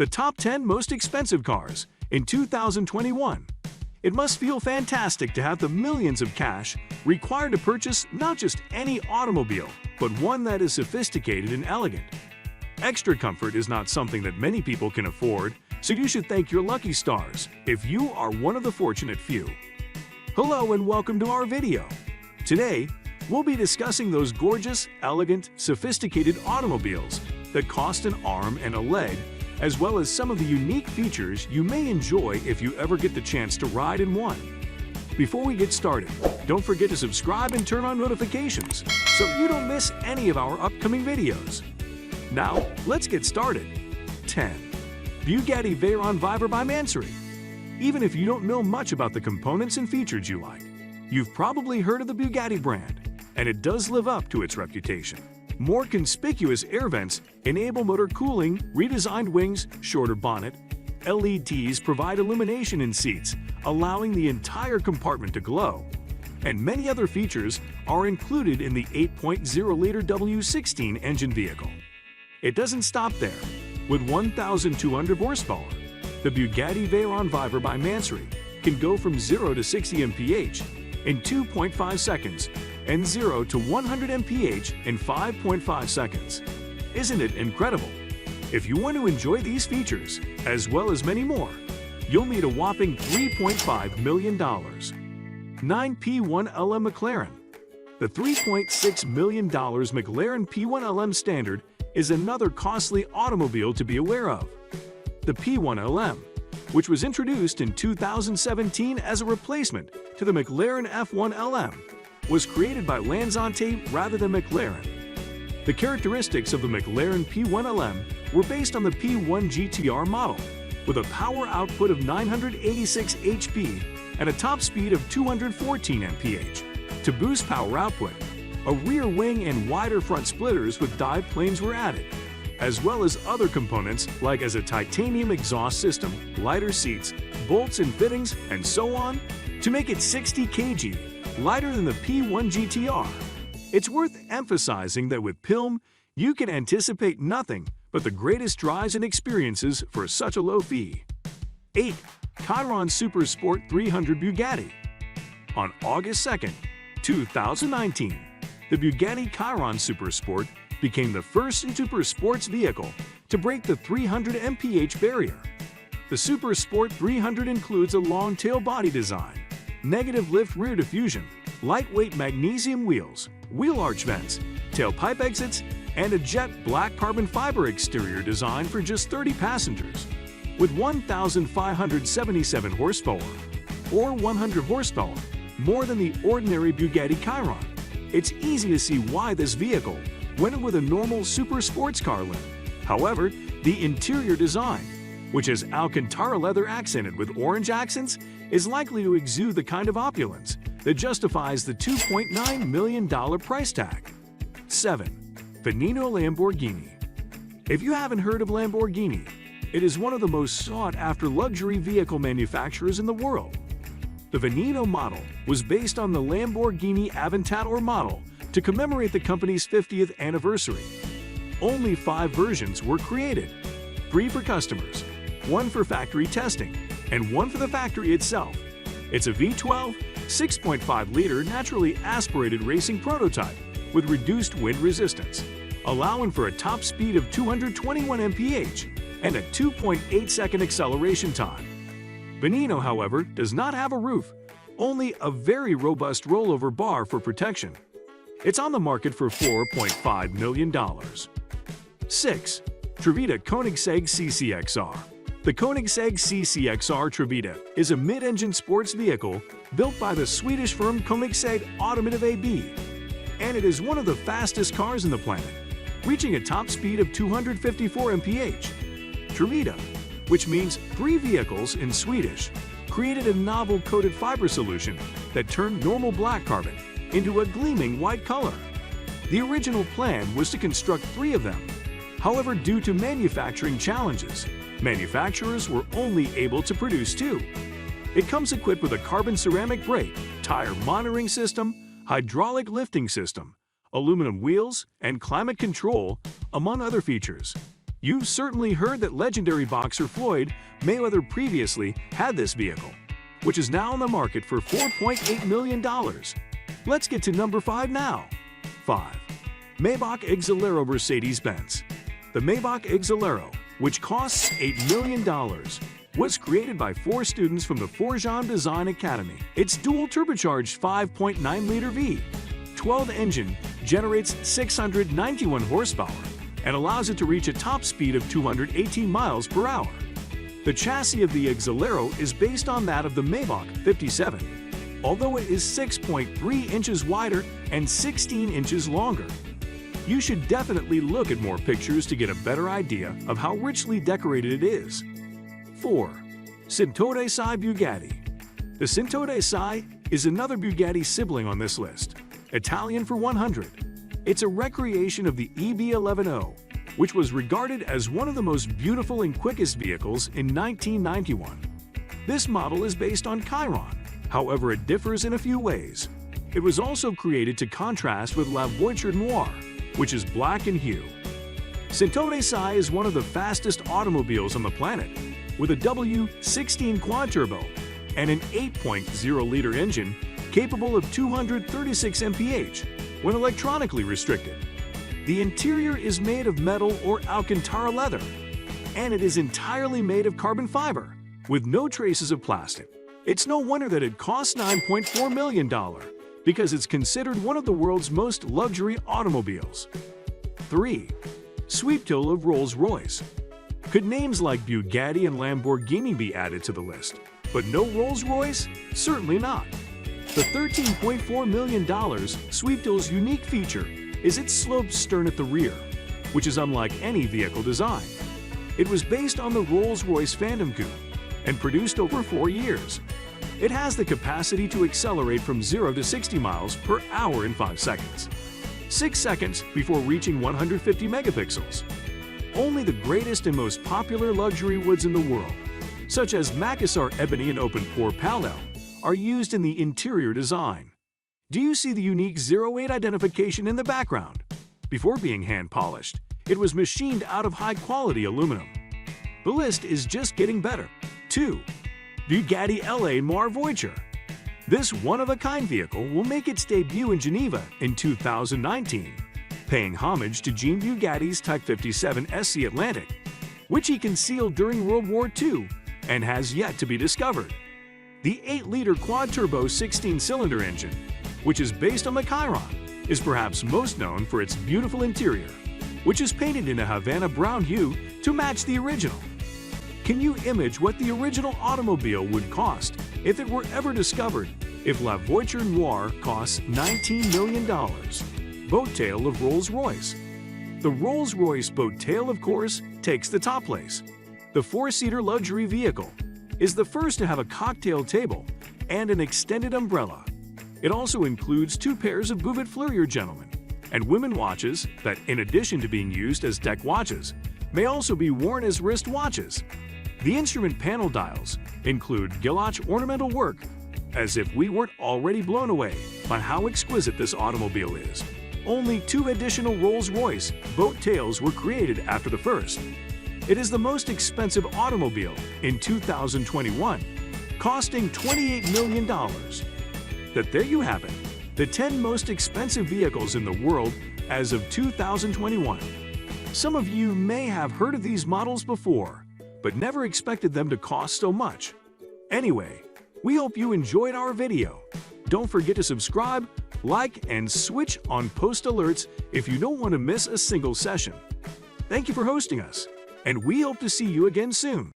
The top 10 most expensive cars in 2021. It must feel fantastic to have the millions of cash required to purchase not just any automobile, but one that is sophisticated and elegant. Extra comfort is not something that many people can afford, so you should thank your lucky stars if you are one of the fortunate few. Hello and welcome to our video. Today, we'll be discussing those gorgeous, elegant, sophisticated automobiles that cost an arm and a leg, as well as some of the unique features you may enjoy if you ever get the chance to ride in one. Before we get started, don't forget to subscribe and turn on notifications so you don't miss any of our upcoming videos. Now, let's get started. 10. Bugatti Veyron Viper by Mansory. Even if you don't know much about the components and features you like, you've probably heard of the Bugatti brand, and it does live up to its reputation. More conspicuous air vents enable motor cooling, redesigned wings, shorter bonnet. LEDs provide illumination in seats, allowing the entire compartment to glow. And many other features are included in the 8.0-liter W16 engine vehicle. It doesn't stop there. With 1,200 horsepower, the Bugatti Veyron Viper by Mansory can go from 0 to 60 mph in 2.5 seconds and 0 to 100 mph in 5.5 seconds. Isn't it incredible? If you want to enjoy these features, as well as many more, you'll need a whopping $3.5 million. 9 P1LM McLaren. The $3.6 million McLaren P1LM Standard is another costly automobile to be aware of. The P1LM, which was introduced in 2017 as a replacement to the McLaren F1LM, was created by Lansante rather than McLaren. The characteristics of the McLaren P1LM were based on the P1 GTR model, with a power output of 986 HP and a top speed of 214 mph. To boost power output, a rear wing and wider front splitters with dive planes were added, as well as other components like a titanium exhaust system, lighter seats, bolts and fittings, and so on, to make it 60 kg, lighter than the P1 GTR. It's worth emphasizing that with PILM, you can anticipate nothing but the greatest drives and experiences for such a low fee. 8. Chiron Super Sport 300 Bugatti. On August 2, 2019, the Bugatti Chiron Super Sport became the first super sports vehicle to break the 300 mph barrier. The Super Sport 300 includes a long-tail body design, negative lift rear diffusion, lightweight magnesium wheels, wheel arch vents, tailpipe exits, and a jet black carbon fiber exterior design for just 30 passengers. With 1,577 horsepower, or 100 horsepower, more than the ordinary Bugatti Chiron, it's easy to see why this vehicle went with a normal super sports car look. However, the interior design, which is Alcantara leather accented with orange accents, is likely to exude the kind of opulence that justifies the $2.9 million price tag. 7. Veneno Lamborghini. If you haven't heard of Lamborghini, it is one of the most sought-after luxury vehicle manufacturers in the world. The Veneno model was based on the Lamborghini Aventador model to commemorate the company's 50th anniversary. Only 5 versions were created, 3 for customers, 1 for factory testing, and 1 for the factory itself. It's a V12, 6.5-liter naturally aspirated racing prototype with reduced wind resistance, allowing for a top speed of 221 mph and a 2.8-second acceleration time. Veneno, however, does not have a roof, only a very robust rollover bar for protection. It's on the market for $4.5 million. 6. Trevita Koenigsegg CCXR. The Koenigsegg CCXR Trevita is a mid-engine sports vehicle built by the Swedish firm Koenigsegg Automotive AB, and it is one of the fastest cars on the planet, reaching a top speed of 254 mph. Trevita, which means 3 vehicles in Swedish, created a novel coated fiber solution that turned normal black carbon into a gleaming white color. The original plan was to construct 3 of them. However, due to manufacturing challenges, manufacturers were only able to produce 2. It comes equipped with a carbon ceramic brake, tire monitoring system, hydraulic lifting system, aluminum wheels, and climate control, among other features. You've certainly heard that legendary boxer Floyd Mayweather previously had this vehicle, which is now on the market for $4.8 million. Let's get to number 5 now. 5. Maybach Exelero Mercedes-Benz. The Maybach Exelero, which costs $8 million, was created by 4 students from the Forjan Design Academy. Its dual turbocharged 5.9-liter V12 engine generates 691 horsepower and allows it to reach a top speed of 218 miles per hour. The chassis of the Exelero is based on that of the Maybach 57, although it is 6.3 inches wider and 16 inches longer. You should definitely look at more pictures to get a better idea of how richly decorated it is. 4. Cintore Sai Bugatti. The Cintore Sai is another Bugatti sibling on this list, Italian for 100. It's a recreation of the EB11O, which was regarded as one of the most beautiful and quickest vehicles in 1991. This model is based on Chiron, however it differs in a few ways. It was also created to contrast with La Voiture Noire, which is black in hue. Cintore Sai is one of the fastest automobiles on the planet, with a W16 quad-turbo and an 8.0-liter engine capable of 236 mph when electronically restricted. The interior is made of metal or Alcantara leather, and it is entirely made of carbon fiber, with no traces of plastic. It's no wonder that it costs $9.4 million, because it's considered one of the world's most luxury automobiles. 3. Sweeptail of Rolls-Royce. Could names like Bugatti and Lamborghini be added to the list, but no Rolls-Royce? Certainly not. The $13.4 million Sweeptail's unique feature is its sloped stern at the rear, which is unlike any vehicle design. It was based on the Rolls-Royce Phantom Coupe and produced over 4 years. It has the capacity to accelerate from 0 to 60 miles per hour in 5 seconds, 6 seconds before reaching 150 megapixels. Only the greatest and most popular luxury woods in the world, such as Makassar ebony and open-pore palette, are used in the interior design. Do you see the unique 08 identification in the background? Before being hand-polished, it was machined out of high-quality aluminum. The list is just getting better. 2. Bugatti LA Noir Voiture. This one-of-a-kind vehicle will make its debut in Geneva in 2019, paying homage to Jean Bugatti's Type 57 SC Atlantic, which he concealed during World War II and has yet to be discovered. The 8-liter quad-turbo 16-cylinder engine, which is based on the Chiron, is perhaps most known for its beautiful interior, which is painted in a Havana brown hue to match the original. Can you imagine what the original automobile would cost if it were ever discovered if La Voiture Noire costs $19 million? Boattail of Rolls-Royce. The Rolls-Royce Boattail, of course, takes the top place. The 4-seater luxury vehicle is the first to have a cocktail table and an extended umbrella. It also includes 2 pairs of Bouvet Fleurier gentlemen and women watches that, in addition to being used as deck watches, may also be worn as wrist watches. The instrument panel dials include Guilloche ornamental work, as if we weren't already blown away by how exquisite this automobile is. Only 2 additional Rolls-Royce Boattails were created after the first. It is the most expensive automobile in 2021, costing $28 million. But there you have it, the 10 most expensive vehicles in the world as of 2021. Some of you may have heard of these models before, but never expected them to cost so much. Anyway, we hope you enjoyed our video. Don't forget to subscribe, like, and switch on post alerts if you don't want to miss a single session. Thank you for hosting us, and we hope to see you again soon.